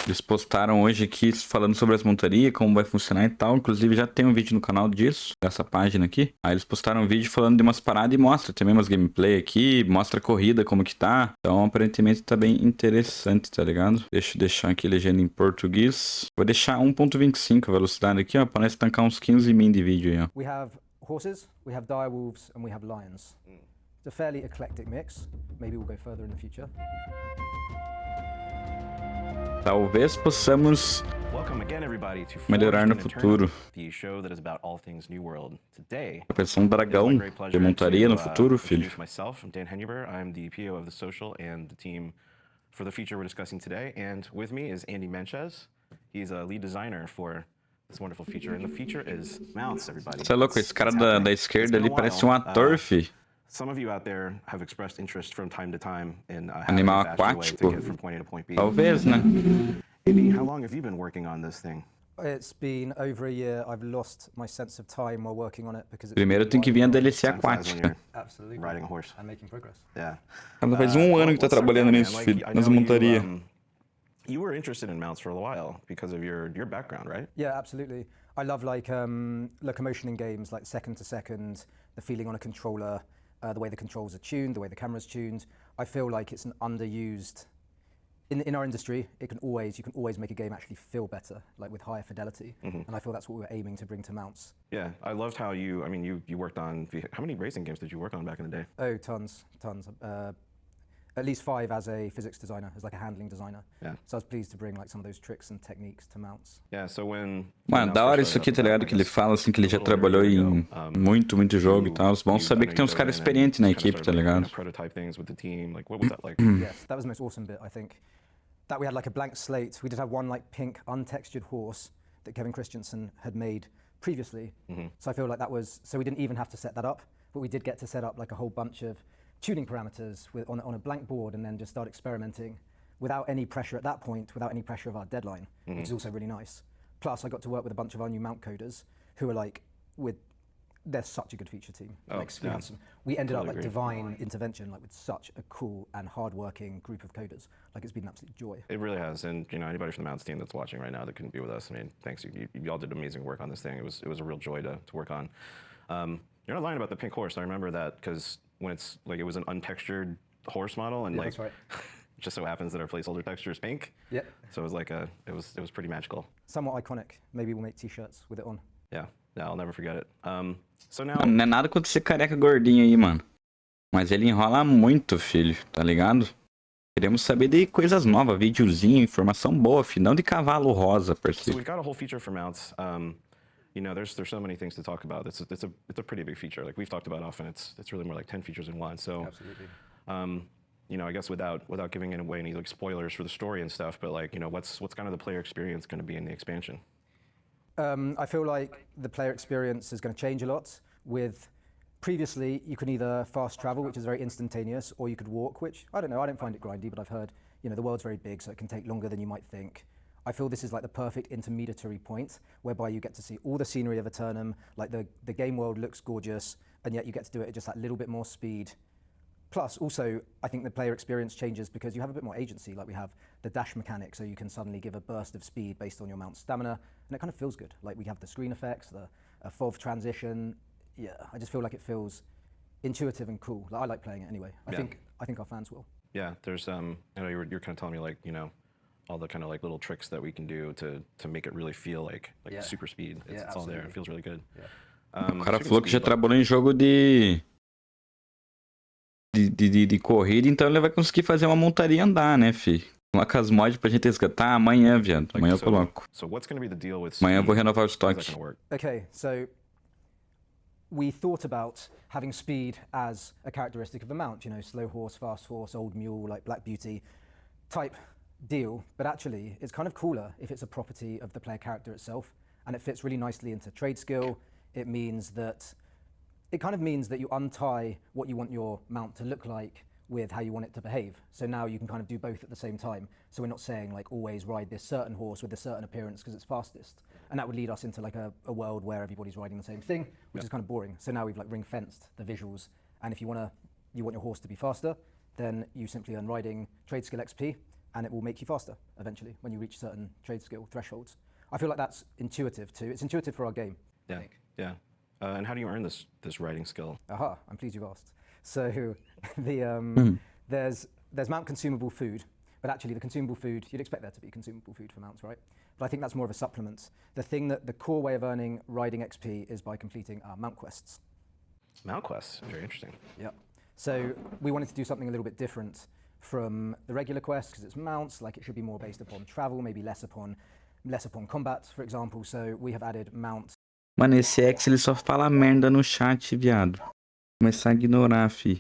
Eles postaram hoje aqui falando sobre as montarias, como vai funcionar e tal. Inclusive já tem um vídeo no canal disso, dessa página aqui. Aí eles postaram um vídeo falando de umas paradas e mostra também umas gameplay aqui, mostra a corrida como que tá. Então aparentemente tá bem interessante, tá ligado? Deixa eu deixar aqui legenda em português. Vou deixar 1.25 a velocidade aqui, ó, pra nós tancar uns 15 min de vídeo aí, ó. We have horses, we have direwolves, and we have lions. It's a fairly eclectic mix. Maybe we'll go further in the future. Talvez possamos melhorar no futuro. Vai pensar um dragão de montaria no futuro, filho. For the feature we're discussing today, and with me is Andy Menches. He's a lead designer for this wonderful feature, and the feature is mounts, everybody. Você é louco, esse cara da esquerda ali parece um ator, fi. Some of you out there have expressed interest from time to time in Animal having a faster way to aquático. get from point A to point B. Talvez, né? Andy, how long have you been working on this thing? It's been over a year. I've lost my sense of time while working on it because Primeiro tem que vir a DLC aquática. Absolutely. Riding a horse. And making progress. Yeah. Faz um ano que tá trabalhando nisso, filho, nas montarias. You were interested in mounts for a while because of your background, right? Yeah, absolutely. I love like locomotion in games, like second to second, the feeling on a controller, the way the controls are tuned, the way the camera's tuned. I feel like it's an underused. In our industry, you can always make a game actually feel better, like with higher fidelity. And I feel that's what we were aiming to bring to mounts. Yeah, I loved how you worked on, how many racing games did you work on back in the day? Oh, tons. At least 5 as a physics designer, as like a handling designer. Yeah. So I was pleased to bring like some of those tricks and techniques to mounts. Yeah, so when... Mano, da hora isso aqui, tá ligado? Que ele fala assim que ele já trabalhou em muito jogo e tal. Bom saber que tem uns caras experientes na equipe, tá ligado? Prototype things with the team, like what was that like? Yes, that was the most awesome bit, I think. That we had like a blank slate. We did have one like pink untextured horse that Kevin Christensen had made previously. So I feel like that was, so we didn't even have to set that up, but we did get to set up like a whole bunch of tuning parameters on a blank board and then just start experimenting without any pressure at that point, without any pressure of our deadline, which is also really nice. Plus I got to work with a bunch of our new mount coders who are like, they're such a good feature team. We ended up like divine intervention, like with such a cool and hard-working group of coders. Like it's been an absolute joy. It really has, and you know, anybody from the Mounts team that's watching right now that couldn't be with us, I mean, thanks. You all did amazing work on this thing. It was a real joy to work on. You're not lying about the pink horse. I remember that because when it's like it was an untextured horse model, and Yeah, like that's right. it just so happens that our placeholder texture is pink. Yeah. So it was like it was pretty magical. Somewhat iconic. Maybe we'll make t-shirts with it on. Yeah, I'll never forget it. So now. Não é nada contra esse careca gordinho aí, mano. Mas ele enrola muito, filho, tá ligado? Queremos saber de coisas novas, videozinho, informação boa, filho, não de cavalo rosa, per se. So we've got a whole feature for mounts. You know, there's so many things to talk about. It's a pretty big feature. Like we've talked about often, it's really more like 10 features in one. So, Absolutely. You know, I guess without giving away any like spoilers for the story and stuff, but like, you know, what's kind of the player experience going to be in the expansion? I feel like the player experience is going to change a lot. With previously, you could either fast travel, which is very instantaneous, or you could walk, which I don't know. I don't find it grindy, but I've heard, you know, the world's very big, so it can take longer than you might think. I feel this is like the perfect intermediary point whereby you get to see all the scenery of Aeternum, like the game world looks gorgeous, and yet you get to do it at just that little bit more speed. Plus, also, I think the player experience changes because you have a bit more agency, like we have the dash mechanic, so you can suddenly give a burst of speed based on your mount's stamina, and it kind of feels good. Like we have the screen effects, the FOV transition. Yeah, I just feel like it feels intuitive and cool. Like, I like playing it anyway. I think our fans will. Yeah, there's I know you're kind of telling me like, you know, all the kind of like little tricks that we can do to make it really feel like super speed. It's all there. It feels really good. Yeah. O cara falou que já trabalhou em jogo de corrida, então ele vai conseguir fazer uma montaria andar, né, fi? Coloca as mods pra gente resgatar amanhã, viado. Amanhã eu coloco. Amanhã eu vou renovar o estoque. Okay, so we thought about having speed as a characteristic of the mount, you know, slow horse, fast horse, old mule, like Black Beauty type deal, but actually it's kind of cooler if it's a property of the player character itself, and it fits really nicely into trade skill. It kind of means that you untie what you want your mount to look like with how you want it to behave. So now you can kind of do both at the same time. So we're not saying like always ride this certain horse with a certain appearance because it's fastest. And that would lead us into like a world where everybody's riding the same thing, which is kind of boring. So now we've like ring fenced the visuals. And if you want your horse to be faster, then you simply earn riding trade skill XP. and it will make you faster eventually when you reach certain trade skill thresholds. I feel like that's intuitive too. It's intuitive for our game. Yeah, yeah. And how do you earn this writing skill? Aha, I'm pleased you've asked. So there's mount consumable food, but actually the consumable food, you'd expect there to be consumable food for mounts, right? But I think that's more of a supplement. The core way of earning riding XP is by completing mount quests. Mount quests, very interesting. Yeah. So we wanted to do something a little bit different from the regular quests because it's mounts, like it should be more based upon travel, maybe less upon combat, for example. So we have added mount. Mano, esse ex ele só fala merda no chat, viado. Começar a ignorar, fi.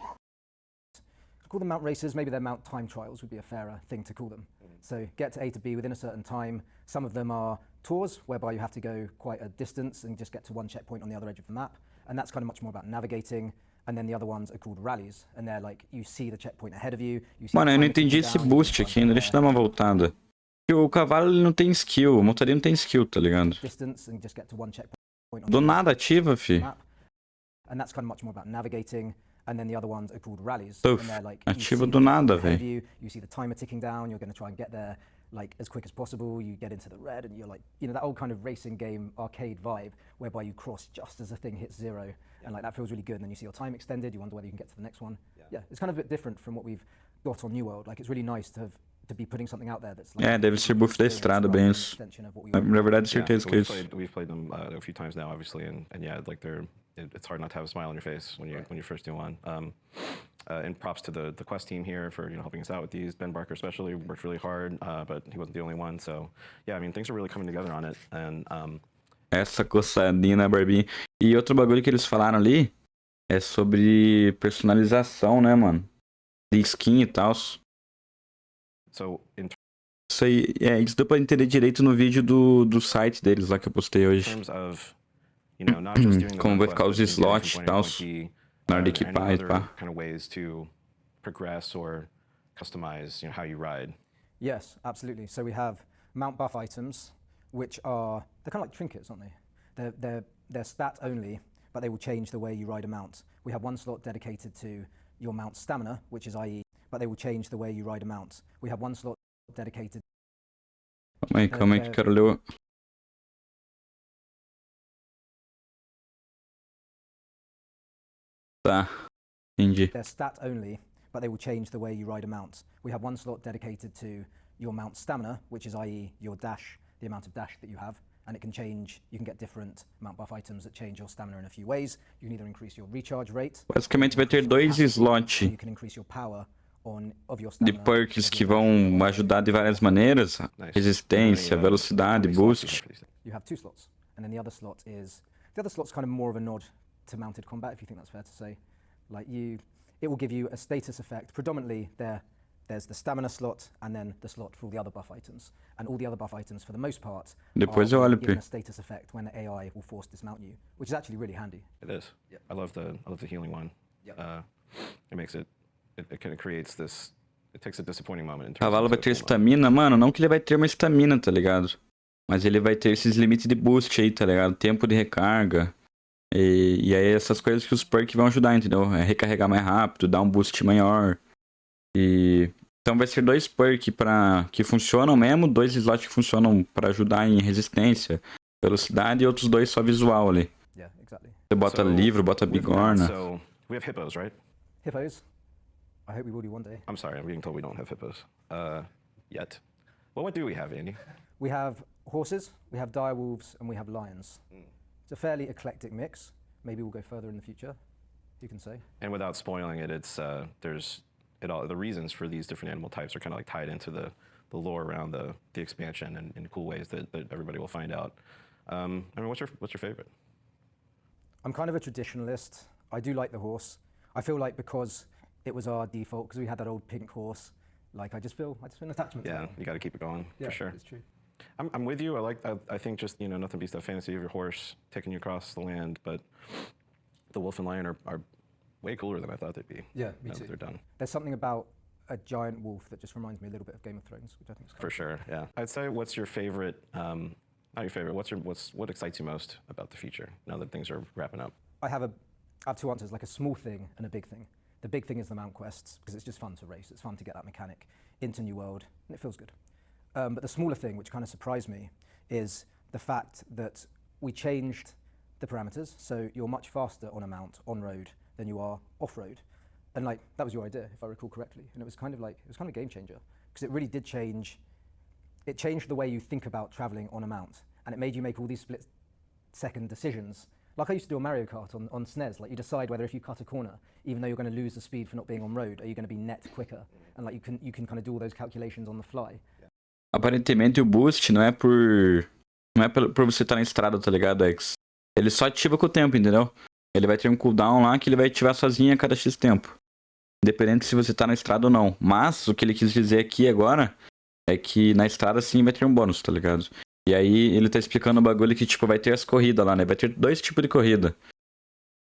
Call them mount races, maybe they're mount time trials would be a fairer thing to call them. So get to A to B within a certain time. Some of them are tours, whereby you have to go quite a distance and just get to one checkpoint on the other edge of the map. And that's kind of much more about navigating. And then the other ones are called rallies. And they're like, you see the checkpoint ahead of you. Mano, eu não entendi esse boost aqui ainda, deixa eu dar uma voltada. O cavalo ele não tem skill, a montaria não tem skill, tá ligado? Distance and just get to one checkpoint. Do nada ativa, fi. And that's kind of much more about navigating. And then the other ones are called rallies. Uf, and they're like, ativa do nada, velho. You see the timer ticking down, you're going to try and get there like as quick as possible. You get into the red and you're like, you know, that old kind of racing game arcade vibe whereby you cross just as the thing hits zero. And like that feels really good. And then you see your time extended, you wonder whether you can get to the next one. Yeah, it's kind of a bit different from what we've got on New World. Like it's really nice to be putting something out there that's like... É, deve ser buff da estrada, bem isso. Na verdade, certeza que é isso. We've played them a few times now, obviously, and yeah, like it's hard not to have a smile on your face when you first do one. And props to the quest team here for helping us out with these. Ben Barker especially worked really hard, but he wasn't the only one. So yeah, I mean things are really coming together on it. And essa coçadinha na barbinha. E outro bagulho que eles falaram ali é sobre personalização, né, mano? De skin e tal. So isso aí, isso deu pra entender direito no vídeo do site deles lá que eu postei hoje. Como vai ficar os slots e tal, na hora de equipar e pá. Kind of ways to progress or customize, how you ride. Yes, absolutely. So we have mount buff items, which they're kind of like trinkets, aren't they? They're stat only, but they will change the way you ride a mount. We have one slot dedicated to your mount stamina, which is i.e., but they will change the way you ride a mount. We have one slot dedicated. Calma aí que eu quero ler o... Tá, entendi. They're stat only, but they will change the way you ride a mount. We have one slot dedicated to your mount stamina, which is i.e. your dash, the amount of dash that you have, and it can change, you can get different mount buff items that change your stamina in a few ways. You can either increase your recharge rate. Basicamente vai ter dois slots de perks que vão ajudar de várias maneiras. Resistência, velocidade, boost. You have two slots, and then the other slot's kind of more of a nod to mounted combat, if you think that's fair to say. Like it will give you a status effect. Predominantly there's the stamina slot and then the slot for all the other buff items. And all the other buff items, for the most part, depois eu olho given a status effect when the AI will force dismount you, which is actually really handy. It is. Yep. I love the healing one. Yep. It makes it kind of creates this. It takes a disappointing moment. O cavalo vai ter estamina, mano. Não que ele vai ter uma estamina, tá ligado? Mas ele vai ter esses limites de boost aí, tá ligado? Tempo de recarga. E aí essas coisas que os perks vão ajudar, entendeu? É recarregar mais rápido, dar um boost maior. Então vai ser dois perks que funcionam mesmo, dois slots que funcionam pra ajudar em resistência, velocidade e outros dois só visual ali. Yeah, exactly. Você bota livro, bota bigorna. So we have hippos, right? Hippos? I hope we will do one day. I'm sorry, I'm being told we don't have hippos yet. Well, what do we have, Andy? We have horses, we have direwolves, and we have lions. It's a fairly eclectic mix. Maybe we'll go further in the future, you can say. And without spoiling it, the reasons for these different animal types are kind of like tied into the lore around the expansion in cool ways that everybody will find out. I mean, what's your favorite? I'm kind of a traditionalist. I do like the horse. I feel like because it was our default, because we had that old pink horse, like I just feel an attachment to it. Yeah, you got to keep it going, for sure. It's true. I'm with you. I think just, nothing beats that fantasy of your horse taking you across the land, but the wolf and lion are way cooler than I thought they'd be. Yeah, me too. They're done. There's something about a giant wolf that just reminds me a little bit of Game of Thrones, which I think is for sure. Yeah, I'd say what's your favorite? Not your favorite. What excites you most about the future now that things are wrapping up? I have two answers, like a small thing and a big thing. The big thing is the mount quests, because it's just fun to race. It's fun to get that mechanic into New World, and it feels good. But the smaller thing, which kind of surprised me, is the fact that we changed the parameters, so you're much faster on a mount on road than you are off road, and like that was your idea, if I recall correctly, and it was kind of a game changer, because it really did change. It changed the way you think about traveling on a mount, and it made you make all these split-second decisions. Like I used to do on Mario Kart on SNES, like you decide whether if you cut a corner, even though you're going to lose the speed for not being on road, are you going to be net quicker? And like you can kind of do all those calculations on the fly. Aparentemente o boost não é por você estar na estrada, tá ligado, X? Ele só ativa com o tempo, entendeu? Ele vai ter um cooldown lá que ele vai ativar sozinho a cada X tempo. Independente se você tá na estrada ou não. Mas o que ele quis dizer aqui agora é que na estrada sim vai ter um bônus, tá ligado? E aí ele tá explicando o bagulho que, tipo, vai ter as corridas lá, né? Vai ter 2 tipos de corrida.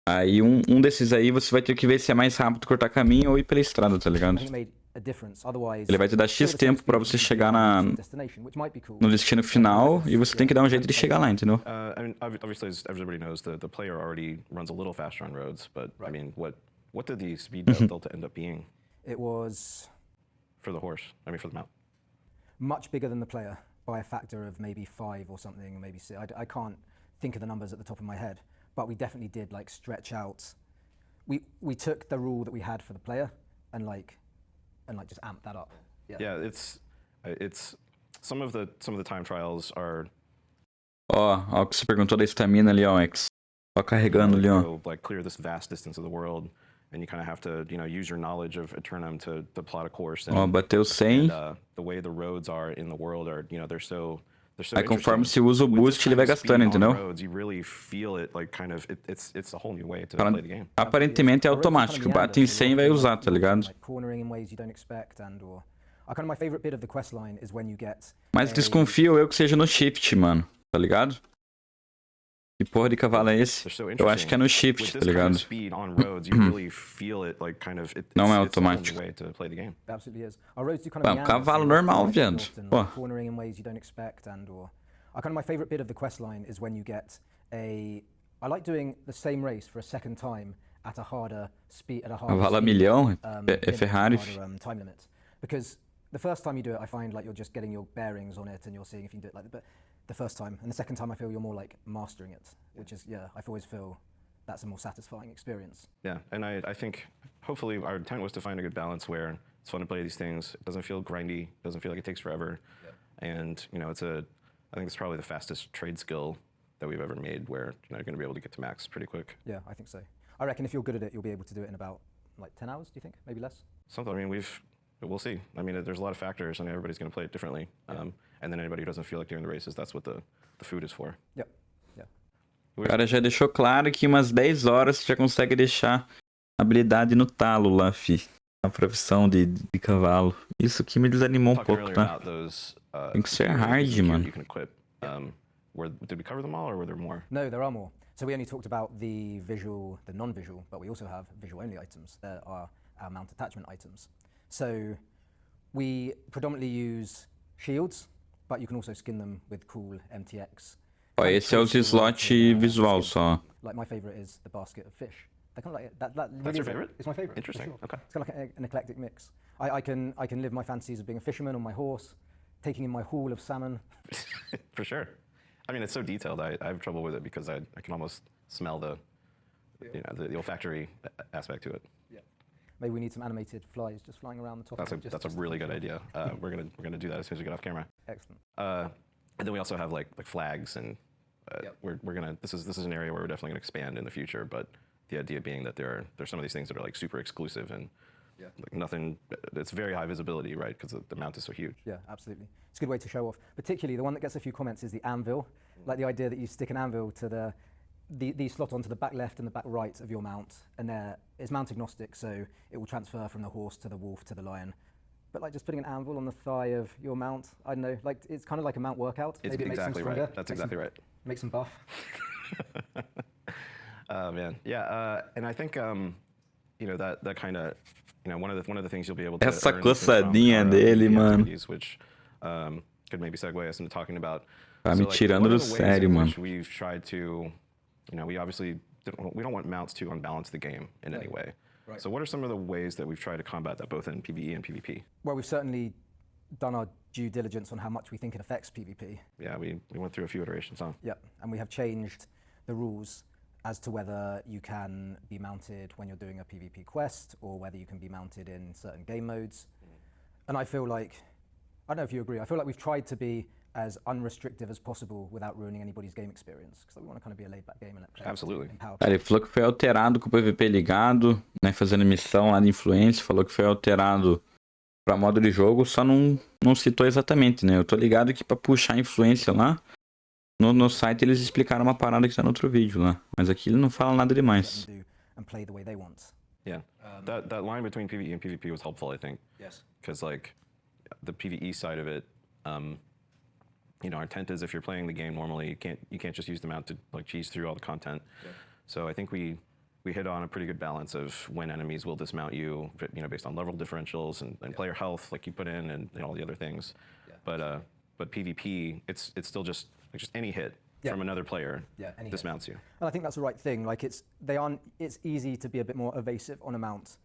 Aí um desses aí você vai ter que ver se é mais rápido cortar caminho ou ir pela estrada, tá ligado? Ele vai te dar X tempo pra você chegar no destino final e você tem que dar um jeito de chegar lá, entendeu? I mean, obviously, as everybody knows, the player already runs a little faster on roads, but I mean, what did the speed delta end up being? It was... For the horse, I mean for the mount. Much bigger than the player. By a factor of maybe 5 or something, maybe 6. I can't think of the numbers at the top of my head, but we definitely did like stretch out. We took the rule that we had for the player and like just amped that up. Yeah, it's some of the time trials are. Ó o que você perguntou da estamina ali, ó, X. Ó, carregando ali, ó. Like clear this vast distance of the world, and you kind of have to, use your knowledge of Aeternum to plot a course. Ó, bateu 100. The way the roads are in the world are, they're so Aí conforme você usa o boost, ele vai gastando, entendeu? You really feel it, like kind of it's a whole new way to play the game. Aparentemente é automático, bate em 100 e vai usar, tá ligado? Mas desconfio eu que seja no shift, mano, tá ligado? Que porra de cavalo é esse? Eu acho que é no shift, tá ligado? Não é automático. É um cavalo normal, viado. Pô. My favorite bit of the quest line is when you get I like doing the same race for a second time at a harder speed, Cavalo a milhão, é Ferrari. Time limit. Because the first time you do it, I find like you're just getting your bearings on it and you're seeing if you can do it like that. But the first time, and the second time I feel you're more like mastering it, which is, I always feel that's a more satisfying experience. Yeah, and I think hopefully our intent was to find a good balance where it's fun to play these things, it doesn't feel grindy, doesn't feel like it takes forever, and I think it's probably the fastest trade skill that we've ever made where you're going to be able to get to max pretty quick. Yeah, I think so. I reckon if you're good at it, you'll be able to do it in about like 10 hours, do you think? Maybe less? Something, I mean, we'll see. I mean, there's a lot of factors and everybody's going to play it differently. And then anybody who doesn't feel like doing the races, that's what the food is for. Yep. O cara já deixou claro que umas 10 horas você já consegue deixar habilidade no talo lá, fi. A profissão de cavalo. Isso que me desanimou um pouco, tá? Tem que ser hard, mano. Did we cover them all or were there more? No, there are more. So we only talked about the non-visual, but we also have visual-only items. There are our mount attachment items. So we predominantly use shields, but you can also skin them with cool MTX. Ó, esse é os slot visual só. Like my favorite is the basket of fish. They're kind of like that That's really your favorite? It's my favorite. Interesting. Sure. Okay. It's kind of like an eclectic mix. I can live my fantasies of being a fisherman on my horse, taking in my haul of salmon. For sure. I mean, it's so detailed. I have trouble with it because I can almost smell the olfactory aspect to it. Yeah. Maybe we need some animated flies just flying around the top. That's a really good idea. We're gonna do that as soon as we get off camera. Excellent. And then we also have like flags, and we're gonna. This is an area where we're definitely gonna expand in the future. But the idea being that there's some of these things that are like super exclusive and like nothing. It's very high visibility, right? Because the mount is so huge. Yeah, absolutely. It's a good way to show off. Particularly the one that gets a few comments is the anvil. Like the idea that you stick an anvil to the slot onto the back left and the back right of your mount, and it's mount agnostic, so it will transfer from the horse to the wolf to the lion. But like just putting an anvil on the thigh of your mount, I don't know, like it's kind of like a mount workout. It's Maybe it exactly makes them right. That's exactly right. Makes them buff. Man, yeah, and I think that kind of one of the things you'll be able to Essa earn coçadinha dele, mano. Which could maybe segue us into talking about. Tá me tirando do sério, mano. We've tried to, we obviously we don't want mounts to unbalance the game in any way. Right. So what are some of the ways that we've tried to combat that both in PvE and PvP? Well, we've certainly done our due diligence on how much we think it affects PvP. Yeah, we went through a few iterations, huh? Yep, and we have changed the rules as to whether you can be mounted when you're doing a PvP quest or whether you can be mounted in certain game modes. And I feel like, I don't know if you agree, I feel like we've tried to be as unrestrictive as possible without ruining anybody's game experience, because we want to kind of be a laid-back game and let players Absolutely. empower. Cara, ele falou que foi alterado com o PVP ligado, né, fazendo missão lá de influência, falou que foi alterado pra modo de jogo, só não citou exatamente, né? Eu tô ligado que pra puxar a influência lá, no site eles explicaram uma parada que tá no outro vídeo lá, mas aqui ele não fala nada demais. And play the way they want. Yeah, that line between PvE and PvP was helpful, I think. Yes. Because like the PvE side of it, you know, our intent is if you're playing the game normally, you can't just use the mount to like cheese through all the content. Yeah. So I think we hit on a pretty good balance of when enemies will dismount you, you know, based on level differentials and player health, like you put in, and all the other things. Yeah. But PvP, it's still just any hit from another player dismounts you. And I think that's the right thing. Like it's easy to be a bit more evasive on a mount,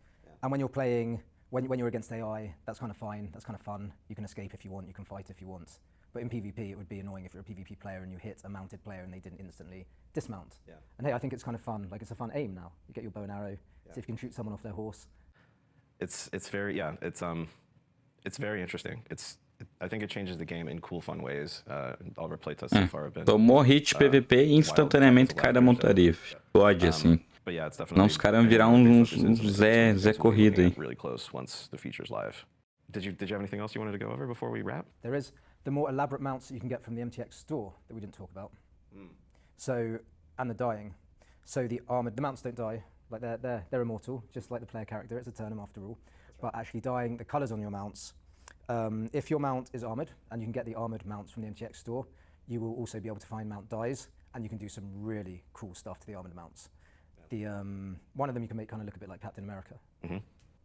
and when you're playing, when you're against AI, that's kind of fine. That's kind of fun. You can escape if you want. You can fight if you want. But in PvP, it would be annoying if you're a PvP player and you hit a mounted player and they didn't instantly dismount. Yeah. And hey, I think it's kind of fun. Like it's a fun aim now. You get your bow and arrow, see if you can shoot someone off their horse. It's very very interesting. I think it changes the game in cool, fun ways. All of our playtests so far have been. Tomou hit PVP e instantaneamente cai da montaria. Pode assim. But yeah, it's definitely. Não, os caras virar uns Zé corrida aí. Really close once the feature's live. Did you have anything else you wanted to go over before we wrap? There is the more elaborate mounts that you can get from the MTX store that we didn't talk about. So, and the dying. So the mounts don't die. Like they're immortal, just like the player character. It's Aeternum after all. But actually dying, the colors on your mounts. If your mount is armored, and you can get the armored mounts from the MTX store, you will also be able to find mount dyes, and you can do some really cool stuff to the armored mounts. The one of them you can make kind of look a bit like Captain America,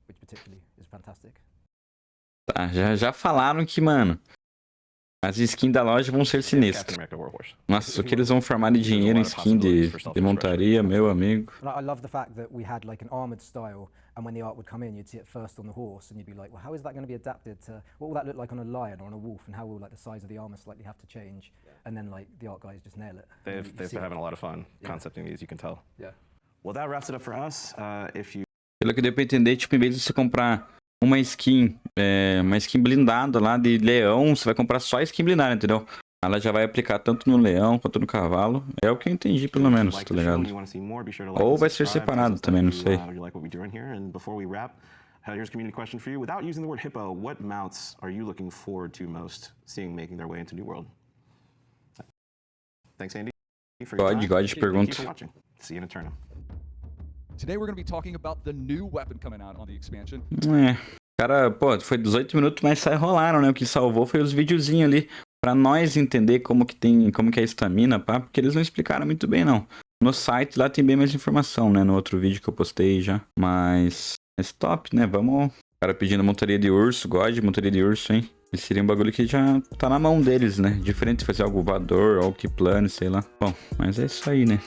which particularly is fantastic. Tá, já falaram que, mano, as skins da loja vão ser sinistras. Nossa, o que eles vão formar de dinheiro em skin de montaria, meu amigo. I love the fact that we had like an armored style, and when the art would come in, you'd see it first on the horse, and you'd be like, well, how is that going to be adapted to, what will that look like on a lion or on a wolf, and how will like the size of the armor slightly have to change? And then like the art guys just nail it. They've been having a lot of fun concepting these, you can tell. Yeah. Well, that wraps it up for us. Pelo que deu pra entender, tipo, em vez de você comprar uma skin blindada lá de leão, você vai comprar só skin blindada, entendeu? Ela já vai aplicar tanto no leão quanto no cavalo. É o que eu entendi, pelo menos, tá ligado? Ou vai ser separado também, não sei. Here's a community question for you. Without using the word hippo, what mounts are you looking forward to most seeing making their way into New World? Thanks, Andy. God, pergunta. See you in Aeternum. Today we're going to be talking about the new weapon coming out on the expansion. Cara, pô, foi 18 minutos, mas só enrolaram, né? O que salvou foi os videozinhos ali, pra nós entender como que é a estamina, pá, porque eles não explicaram muito bem, não. No site lá tem bem mais informação, né? No outro vídeo que eu postei já, mas top, né? Vamos... O cara pedindo montaria de urso, montaria de urso, hein? Esse seria um bagulho que já tá na mão deles, né? Diferente de fazer algo voador, algo que plane, sei lá. Bom, mas é isso aí, né?